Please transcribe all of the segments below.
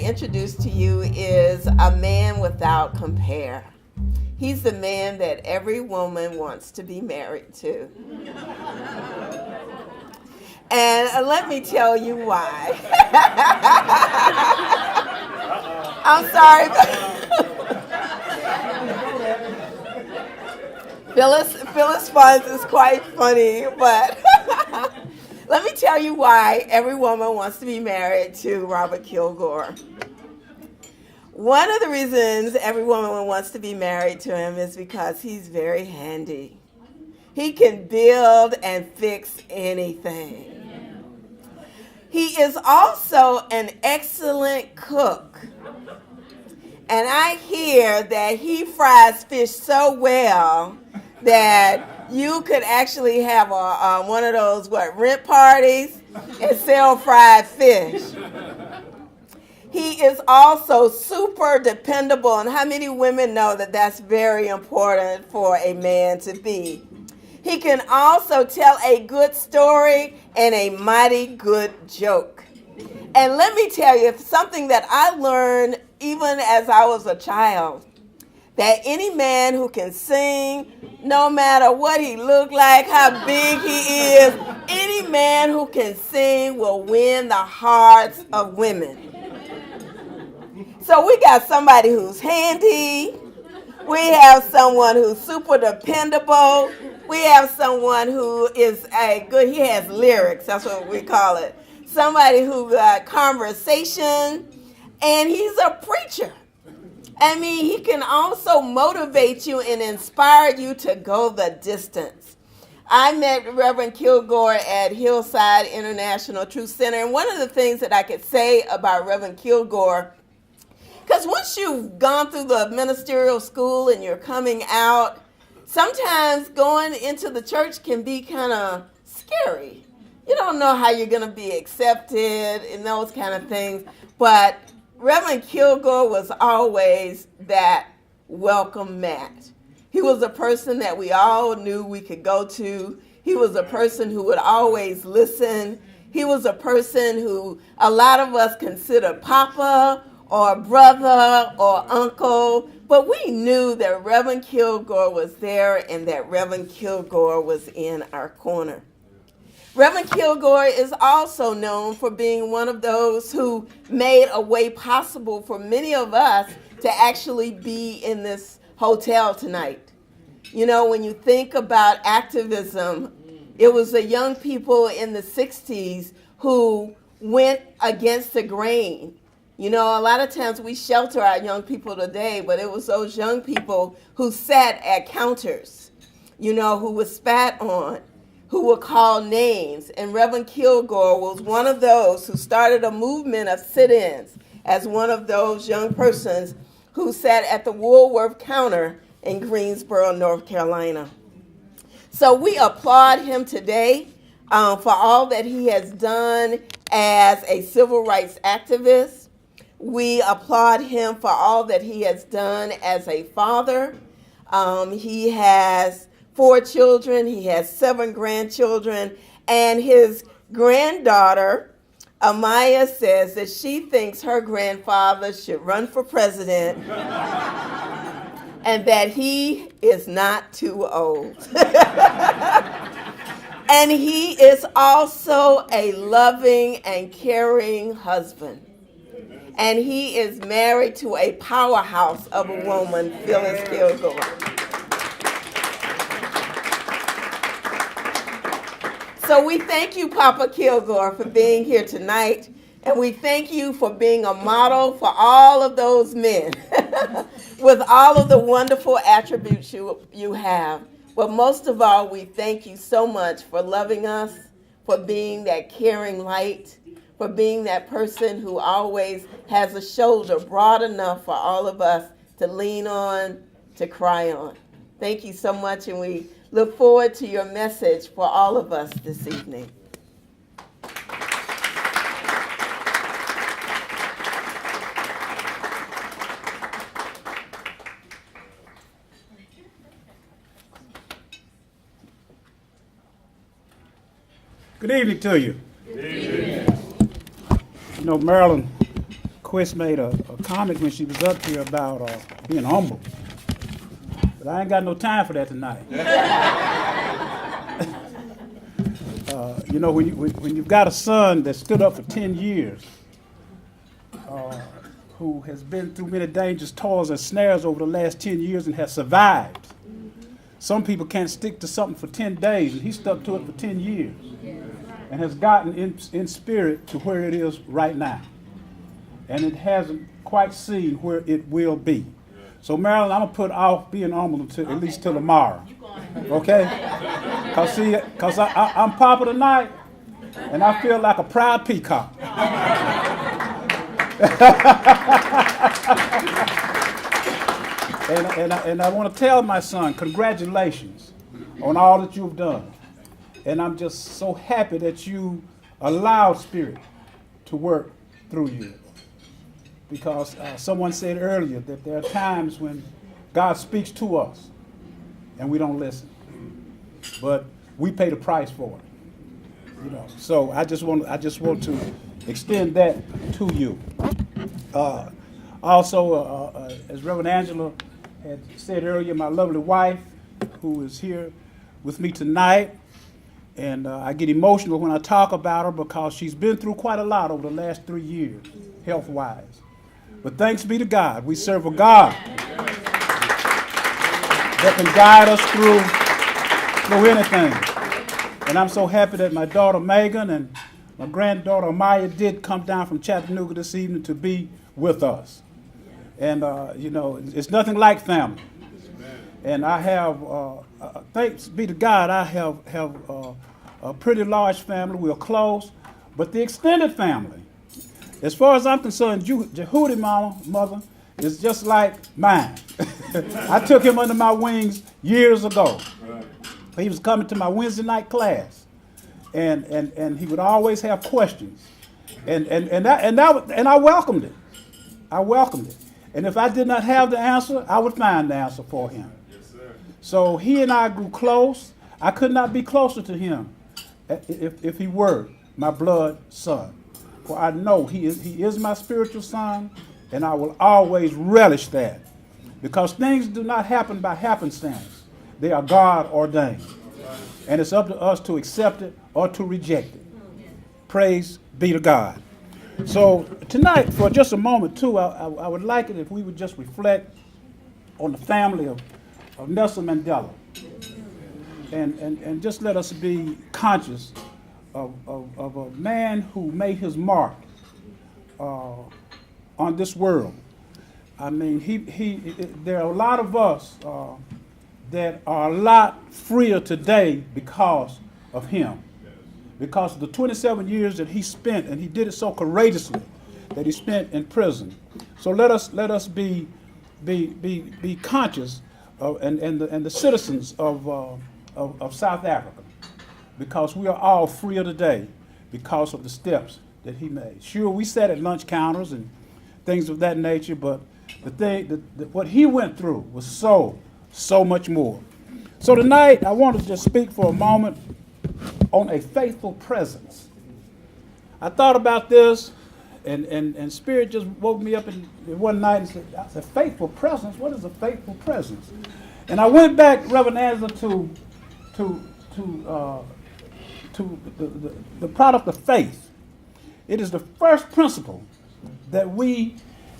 introduce to you is a man without compare. He's the man that every woman wants to be married to. And let me tell you why. I'm sorry. Phyllis finds this quite funny, but let me tell you why every woman wants to be married to Robert Kilgore. One of the reasons every woman wants to be married to him is because he's very handy. He can build and fix anything. He is also an excellent cook. And I hear that he fries fish so well that you could actually have one of those rent parties and sell fried fish. He is also super dependable, and how many women know that that's very important for a man to be? He can also tell a good story and a mighty good joke. And let me tell you something that I learned even as I was a child, that any man who can sing, no matter what he looked like, how big he is, any man who can sing will win the hearts of women. So we got somebody who's handy. We have someone who's super dependable. We have someone who is he has lyrics, that's what we call it. Somebody who got conversation, and he's a preacher. I mean, he can also motivate you and inspire you to go the distance. I met Reverend Kilgore at Hillside International Truth Center, and one of the things that I could say about Reverend Kilgore, because once you've gone through the ministerial school and you're coming out, sometimes going into the church can be kind of scary. You don't know how you're going to be accepted and those kind of things. But Reverend Kilgore was always that welcome mat. He was a person that we all knew we could go to. He was a person who would always listen. He was a person who a lot of us considered Papa or brother or uncle, but we knew that Reverend Kilgore was there and that Reverend Kilgore was in our corner. Reverend Kilgore is also known for being one of those who made a way possible for many of us to actually be in this hotel tonight. You know, when you think about activism, it was the young people in the 60s who went against the grain. You know, a lot of times we shelter our young people today, but it was those young people who sat at counters, you know, who were spat on, who were called names. And Reverend Kilgore was one of those who started a movement of sit-ins as one of those young persons who sat at the Woolworth counter in Greensboro, North Carolina. So we applaud him today for all that he has done as a civil rights activist. We applaud him for all that he has done as a father. He has 4 children. He has 7 grandchildren. And his granddaughter, Amaya, says that she thinks her grandfather should run for president and that he is not too old. And he is also a loving and caring husband. And he is married to a powerhouse of a woman, Phyllis Kilgore. So we thank you, Papa Kilgore, for being here tonight. And we thank you for being a model for all of those men with all of the wonderful attributes you have. But most of all, we thank you so much for loving us, for being that caring light, for being that person who always has a shoulder broad enough for all of us to lean on, to cry on. Thank you so much, and we look forward to your message for all of us this evening. Good evening to you. Good evening. You know, Maryland Quist made a comment when she was up here about being humble. But I ain't got no time for that tonight. You know, when you've got a son that stood up for 10 years, who has been through many dangers, toils, and snares over the last 10 years and has survived. Some people can't stick to something for 10 days, and he stuck to it for 10 years and has gotten in spirit to where it is right now. And it hasn't quite seen where it will be. So, Marilyn, I'm going to put off being humble until, at least till tomorrow. Okay? Because I'm Papa tonight, and I feel like a proud peacock. And I want to tell my son, congratulations on all that you've done. And I'm just so happy that you allowed Spirit to work through you. Because someone said earlier that there are times when God speaks to us and we don't listen. But we pay the price for it. You know. So I just want to extend that to you. Also, as Reverend Angela had said earlier, my lovely wife, who is here with me tonight, and I get emotional when I talk about her because she's been through quite a lot over the last 3 years, health-wise. But thanks be to God, we serve a God that can guide us through anything. And I'm so happy that my daughter Megan and my granddaughter Maya did come down from Chattanooga this evening to be with us. And, you know, it's nothing like family. And I have, thanks be to God, I have a pretty large family. We're close. But the extended family, as far as I'm concerned, Djehuty mother is just like mine. I took him under my wings years ago. He was coming to my Wednesday night class. And he would always have questions. And I welcomed it. I welcomed it. And if I did not have the answer, I would find the answer for him. Yes, sir. So he and I grew close. I could not be closer to him if he were my blood son. For I know he is my spiritual son, and I will always relish that. Because things do not happen by happenstance. They are God ordained. And it's up to us to accept it or to reject it. Praise be to God. So tonight, for just a moment, too, I would like it if we would just reflect on the family of Nelson Mandela. And just let us be conscious of a man who made his mark on this world. I mean, there are a lot of us that are a lot freer today because of him. Because of the 27 years that he spent, and he did it so courageously, that he spent in prison. So let us be conscious and the citizens of South Africa, because we are all freer today because of the steps that he made. Sure, we sat at lunch counters and things of that nature, but what he went through was so much more. So tonight, I want to just speak for a moment on a faithful presence. I thought about this, and Spirit just woke me up in one night and said, "That's a faithful presence. What is a faithful presence?" And I went back, Reverend Angela, to the product of faith. It is the first principle that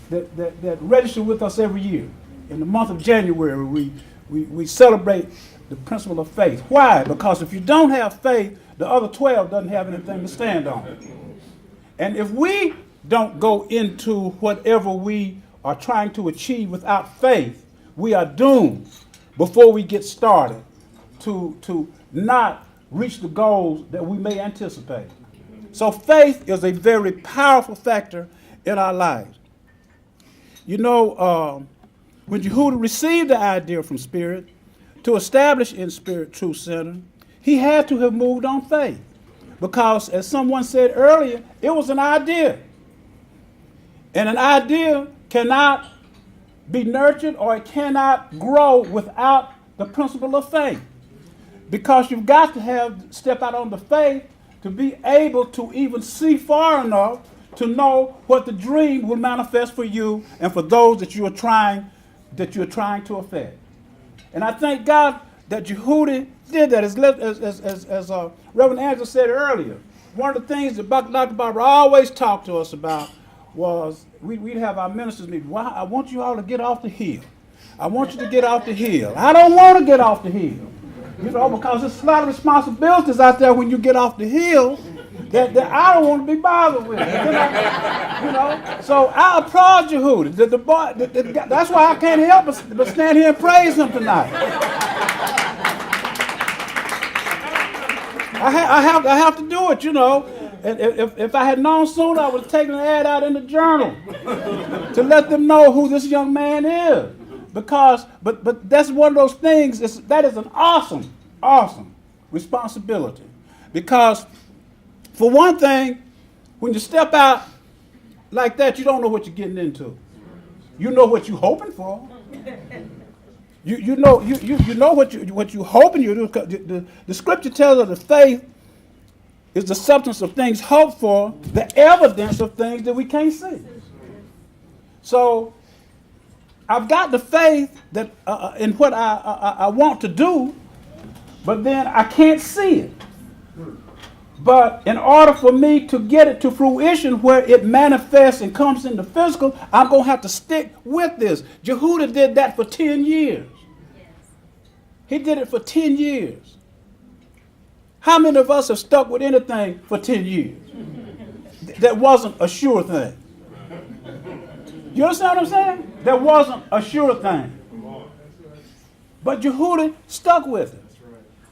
that register with us every year. In the month of January, we celebrate the principle of faith. Why? Because if you don't have faith, the other 12 doesn't have anything to stand on. And if we don't go into whatever we are trying to achieve without faith, we are doomed before we get started to not reach the goals that we may anticipate. So faith is a very powerful factor in our lives. You know, when Djehuty received the idea from Spirit to establish InSpirit TruthCenter, he had to have moved on faith. Because, as someone said earlier, it was an idea. And an idea cannot be nurtured or it cannot grow without the principle of faith. Because you've got to step out on the faith to be able to even see far enough to know what the dream will manifest for you and for those that you're trying to affect. And I thank God that Djehuty did that. As Reverend Angela said earlier, one of the things that Dr. Barbara always talked to us about was we'd have our ministers meeting. Well, I want you all to get off the hill. I want you to get off the hill. I don't want to get off the hill. Because there's a lot of responsibilities out there when you get off the hill that I don't want to be bothered with. So I applaud Djehuty. That's why I can't help but stand here and praise him tonight. I have to do it, If I had known sooner, I would have taken an ad out in the journal to let them know who this young man is. But that's one of those things, that is an awesome responsibility. Because, for one thing, when you step out like that, you don't know what you're getting into. You know what you're hoping for. You know what you're hoping you do. The scripture tells us that faith is the substance of things hoped for, the evidence of things that we can't see. So I've got the faith that in what I want to do, but then I can't see it. But in order for me to get it to fruition where it manifests and comes into physical, I'm going to have to stick with this. Djehuty did that for 10 years. He did it for 10 years. How many of us have stuck with anything for 10 years? That wasn't a sure thing. You understand what I'm saying? That wasn't a sure thing. But Djehuty stuck with it.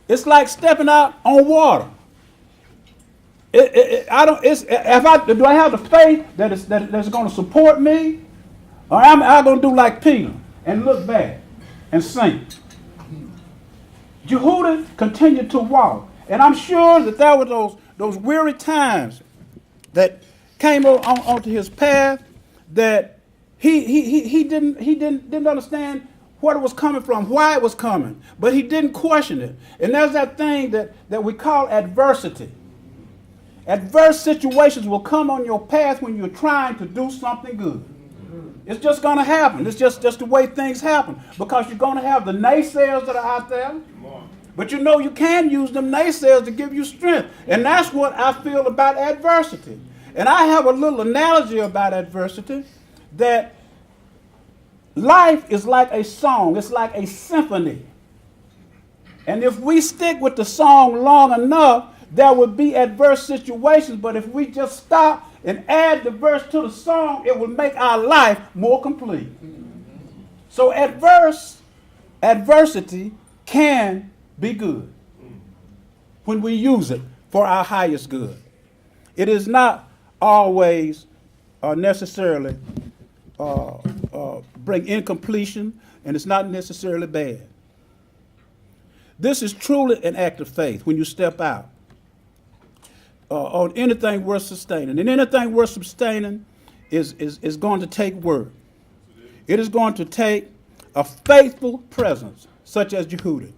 It's like stepping out on water. Do I have the faith that's going to support me? Or am I going to do like Peter and look back and sink? Djehuty continued to walk. And I'm sure that there were those weary times that came onto his path that he didn't understand what it was coming from, why it was coming. But he didn't question it. And there's that thing that we call adversity. Adverse situations will come on your path when you're trying to do something good. It's just going to happen. It's just the way things happen. Because you're going to have the naysayers that are out there. But you can use them naysayers to give you strength. And that's what I feel about adversity. And I have a little analogy about adversity, that life is like a song. It's like a symphony. And if we stick with the song long enough, there would be adverse situations, but if we just stop and add the verse to the song, it will make our life more complete. So adversity can be good when we use it for our highest good. It is not always necessarily bring incompletion, and it's not necessarily bad. This is truly an act of faith when you step out on anything worth sustaining. And anything worth sustaining is going to take work. It is going to take a faithful presence, such as Djehuty.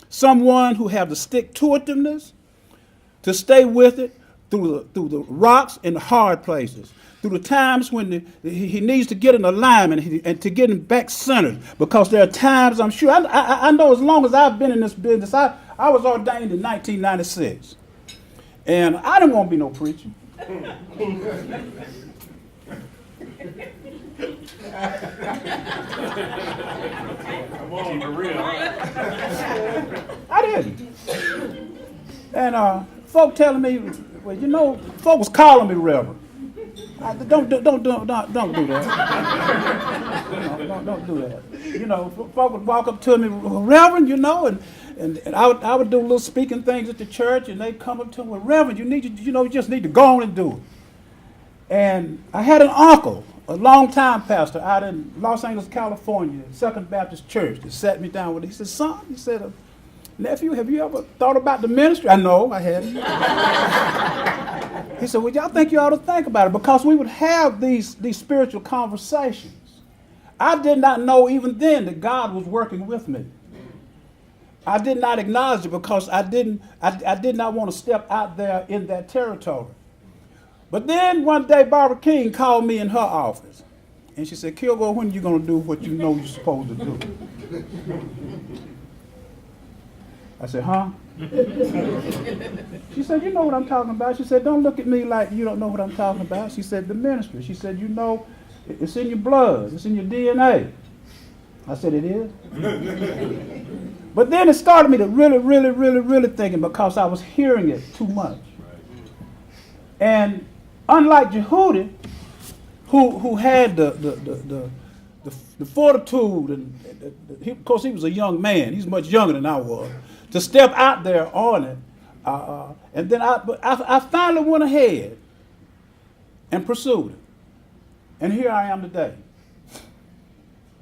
Someone who have the stick-to-itiveness to stay with it through the rocks and the hard places, through the times when he needs to get in alignment and to get him back centered. Because there are times, I'm sure, I know as long as I've been in this business, I was ordained in 1996. And I didn't want to be no preacher. I didn't. And folk telling me, well, folk was calling me Reverend. Don't do that. Don't do that. Folk would walk up to me, Reverend, and I would do little speaking things at the church, and they'd come up to me, well, Reverend, you just need to go on and do it. And I had an uncle, a long-time pastor out in Los Angeles, California, Second Baptist Church, that sat me down with it. He said, son, nephew, have you ever thought about the ministry? I know, I hadn't. He said, well, y'all think you ought to think about it, because we would have these spiritual conversations. I did not know even then that God was working with me. I did not acknowledge it because I did not want to step out there in that territory. But then one day, Barbara King called me in her office. And she said, Kilgore, when are you going to do what you know you're supposed to do? I said, huh? She said, you know what I'm talking about. She said, don't look at me like you don't know what I'm talking about. She said, the ministry. She said, you know, it's in your blood. It's in your DNA. I said, it is? But then it started me to really thinking, because I was hearing it too much. And unlike Djehuty, who had the fortitude, and of course he was a young man, he's much younger than I was, to step out there on it. And then I finally went ahead and pursued it. And here I am today,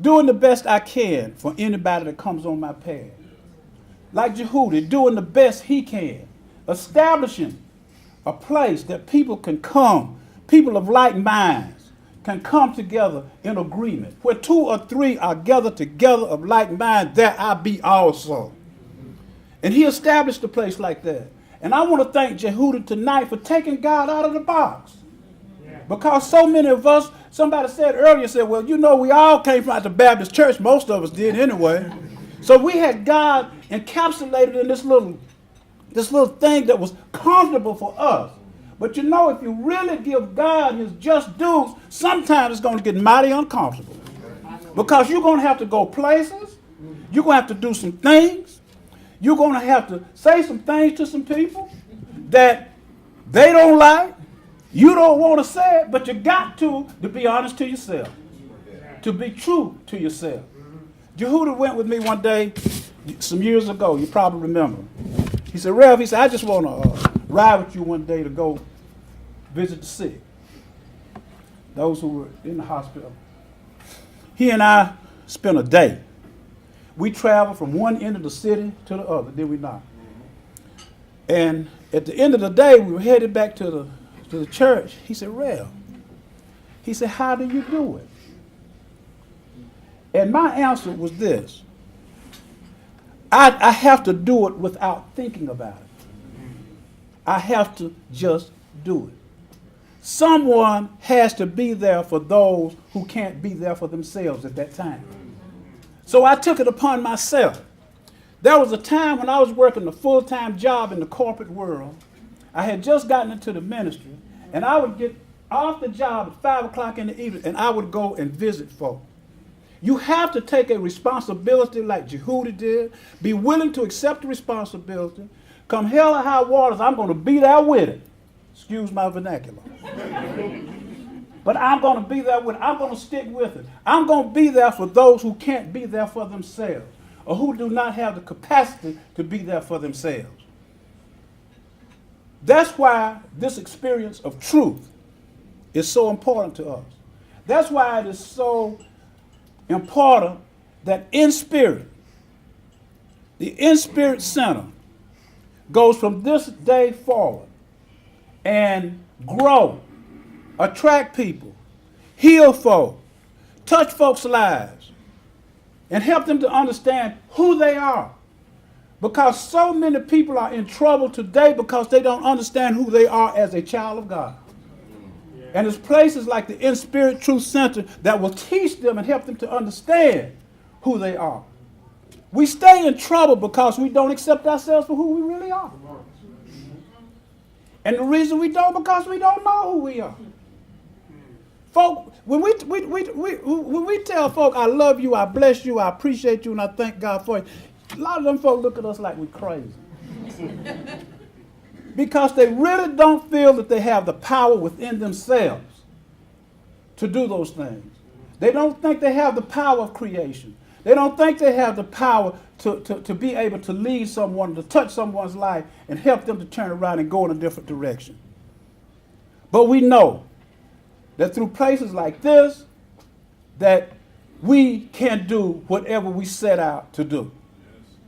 doing the best I can for anybody that comes on my path. Like Djehuty, doing the best he can, establishing a place that people can come, people of like minds, can come together in agreement. Where 2 or 3 are gathered together of like mind, there I be also. And he established a place like that. And I want to thank Djehuty tonight for taking God out of the box. Because so many of us, somebody said earlier, well, you know, we all came from the Baptist church. Most of us did anyway. So we had God encapsulated in this little thing that was comfortable for us. But you know, if you really give God his just dues, sometimes it's going to get mighty uncomfortable. Because you're going to have to go places. You're going to have to do some things. You're going to have to say some things to some people that they don't like. You don't want to say it, but you got to be honest to yourself. To be true to yourself. Djehuty went with me one day, some years ago, you probably remember. He said, Rev, he said, I just want to ride with you one day to go visit the sick. Those who were in the hospital. He and I spent a day. We traveled from one end of the city to the other, did we not? And at the end of the day, we were headed back to the church. He said, Rev, he said, how do you do it? And my answer was this. I have to do it without thinking about it. I have to just do it. Someone has to be there for those who can't be there for themselves at that time. So I took it upon myself. There was a time when I was working a full-time job in the corporate world. I had just gotten into the ministry, and I would get off the job at 5 o'clock in the evening, and I would go and visit folk. You have to take a responsibility like Djehuty did. Be willing to accept the responsibility. Come hell or high waters, I'm going to be there with it. Excuse my vernacular. But I'm going to be there with it. I'm going to stick with it. I'm going to be there for those who can't be there for themselves or who do not have the capacity to be there for themselves. That's why this experience of truth is so important to us. That's why it is so important that InSpirit, the InSpirit Center, goes from this day forward and grow, attract people, heal folk, touch folks' lives, and help them to understand who they are. Because so many people are in trouble today because they don't understand who they are as a child of God. And there's places like the InSpirit TruthCenter that will teach them and help them to understand who they are. We stay in trouble because we don't accept ourselves for who we really are. And the reason we don't, because we don't know who we are. Folk, when we tell folk, I love you, I bless you, I appreciate you, and I thank God for you, a lot of them folk look at us like we're crazy. Because they really don't feel that they have the power within themselves to do those things. They don't think they have the power of creation. They don't think they have the power to be able to lead someone, to touch someone's life and help them to turn around and go in a different direction. But we know that through places like this, that we can do whatever we set out to do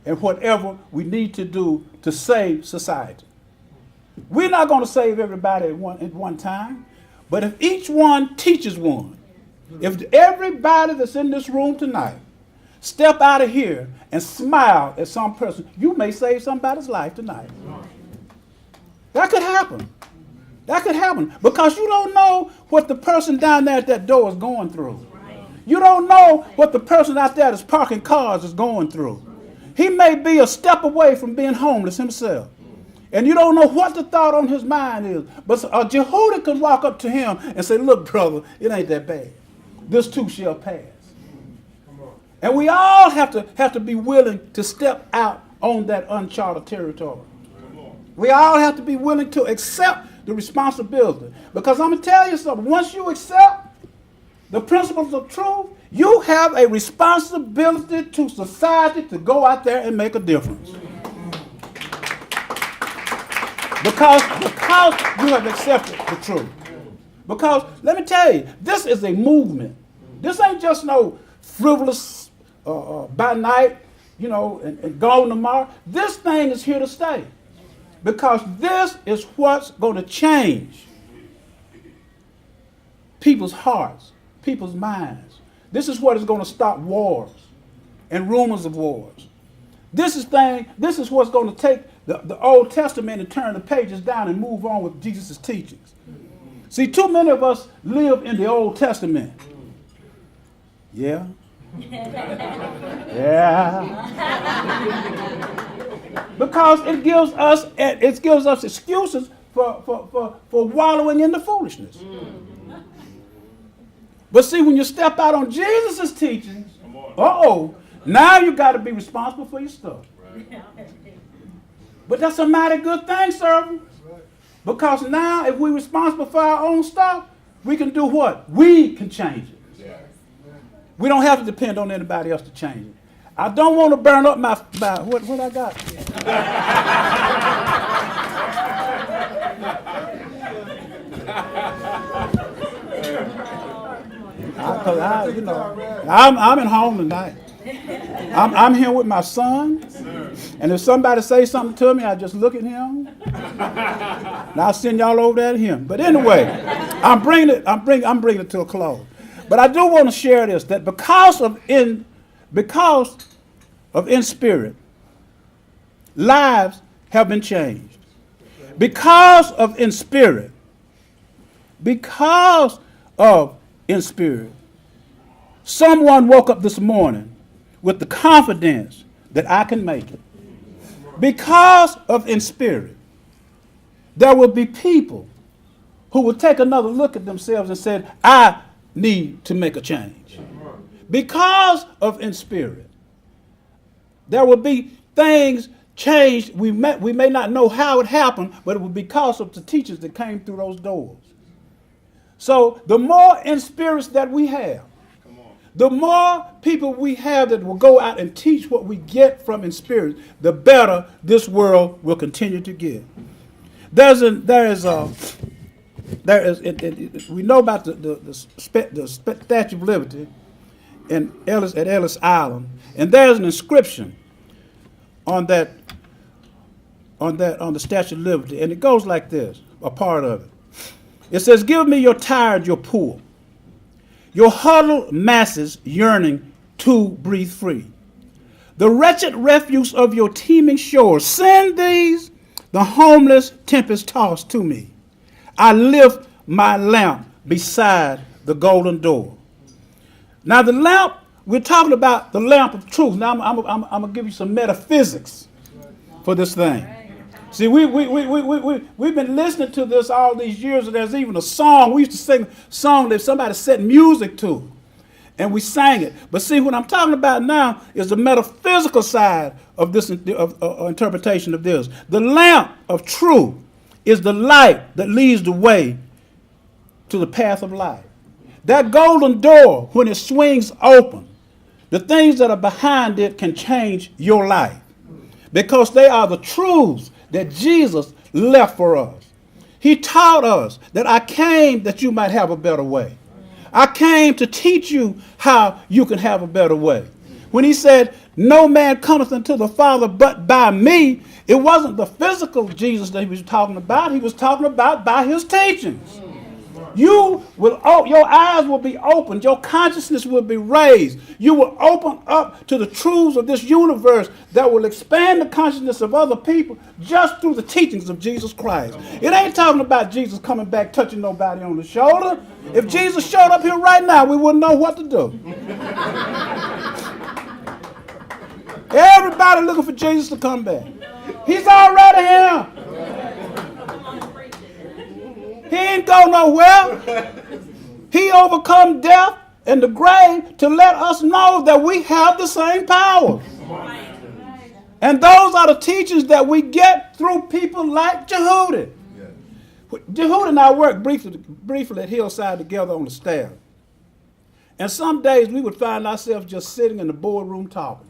and whatever we need to do to save society. We're not going to save everybody at one time, but if each one teaches one, if everybody that's in this room tonight step out of here and smile at some person, you may save somebody's life tonight. That could happen. That could happen because you don't know what the person down there at that door is going through. You don't know what the person out there that's parking cars is going through. He may be a step away from being homeless himself. And you don't know what the thought on his mind is. But Djehuty could walk up to him and say, look, brother, it ain't that bad. This too shall pass. And we all have to be willing to step out on that uncharted territory. We all have to be willing to accept the responsibility. Because I'm going to tell you something. Once you accept the principles of truth, you have a responsibility to society to go out there and make a difference. Because you have accepted the truth. Because, let me tell you, this is a movement. This ain't just no frivolous by night, and gone tomorrow. This thing is here to stay. Because this is what's going to change people's hearts, people's minds. This is what is going to stop wars and rumors of wars. This is what's going to take the Old Testament and turn the pages down and move on with Jesus' teachings. See, too many of us live in the Old Testament. Yeah. Yeah. Because it gives us excuses for wallowing in the foolishness. But see, when you step out on Jesus' teachings, now you got to be responsible for your stuff. But that's a mighty good thing, servant. Because now if we're responsible for our own stuff, we can do what? We can change it. We don't have to depend on anybody else to change it. I don't want to burn up my what I got? I'm at home tonight. I'm here with my son, and if somebody says something to me, I just look at him, and I'll send y'all over there to him. But anyway, I'm bringing it to a close. But I do want to share this, that because of InSpirit, lives have been changed. Because of InSpirit, someone woke up this morning with the confidence that I can make it. Because of InSpirit, there will be people who will take another look at themselves and say, I need to make a change. Because of InSpirit, there will be things changed. We may not know how it happened, but it was because of the teachers that came through those doors. So the more InSpirits that we have, the more people we have that will go out and teach what we get from InSpirit, the better this world will continue to get. We know about the Statue of Liberty at Ellis Island, and there's an inscription on the Statue of Liberty, and it goes like this, a part of it. It says, give me your tired, your poor, your huddled masses yearning to breathe free. The wretched refuse of your teeming shores, send these, the homeless tempest-tossed to me. I lift my lamp beside the golden door. Now the lamp, we're talking about the lamp of truth. Now I'm going to give you some metaphysics for this thing. See, we've been listening to this all these years, and there's even a song. We used to sing a song that somebody set music to, and we sang it. But see, what I'm talking about now is the metaphysical side of this interpretation of this. The lamp of truth is the light that leads the way to the path of life. That golden door, when it swings open, the things that are behind it can change your life because they are the truths that Jesus left for us. He taught us that I came that you might have a better way. I came to teach you how you can have a better way. When he said, no man cometh unto the Father but by me, it wasn't the physical Jesus that he was talking about. He was talking about by his teachings. your eyes will be opened. Your consciousness will be raised. You will open up to the truths of this universe that will expand the consciousness of other people just through the teachings of Jesus Christ. It ain't talking about Jesus coming back touching nobody on the shoulder. If Jesus showed up here right now, we wouldn't know what to do. Everybody looking for Jesus to come back. He's already here. He ain't go nowhere. He overcome death and the grave to let us know that we have the same power. And those are the teachings that we get through people like Djehuty. Djehuty and I worked briefly at Hillside together on the staff. And some days we would find ourselves just sitting in the boardroom talking.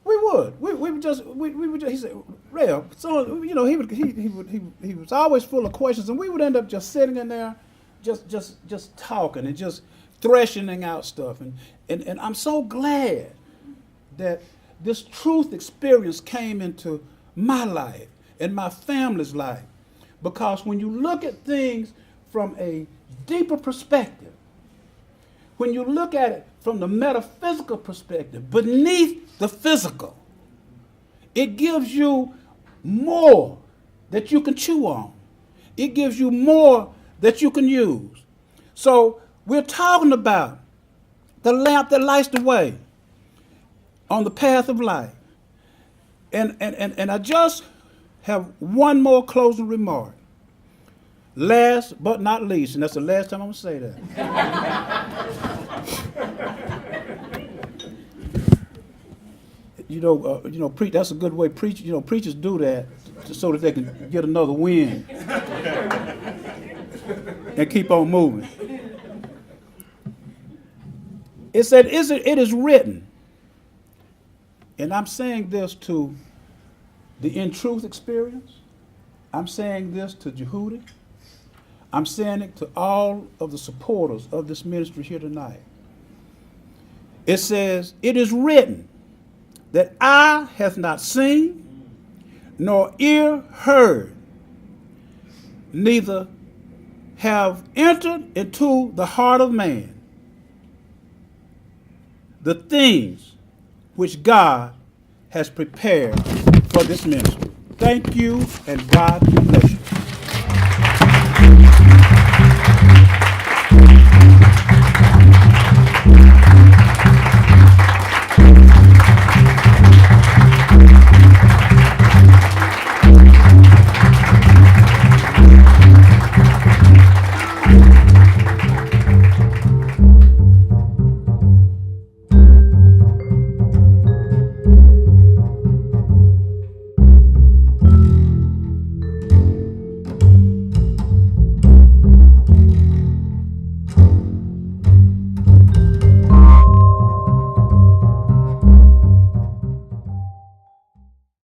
We would. We would just. He said, "Real." So he was always full of questions, and we would end up just sitting in there, just talking and just threshing out stuff. And I'm so glad that this truth experience came into my life and my family's life, because when you look at things from a deeper perspective, when you look at it from the metaphysical perspective, beneath the physical, it gives you more that you can chew on. It gives you more that you can use. So we're talking about the lamp that lights the way on the path of life. And I just have one more closing remark. Last but not least, and that's the last time I'm going to say that. That's a good way preachers do that so that they can get another win and keep on moving. It said, it is written, and I'm saying this to the In Truth experience. I'm saying this to Djehuty. I'm saying it to all of the supporters of this ministry here tonight. It says, it is written that eye hath not seen, nor ear heard, neither have entered into the heart of man the things which God has prepared for this ministry. Thank you, and God bless you.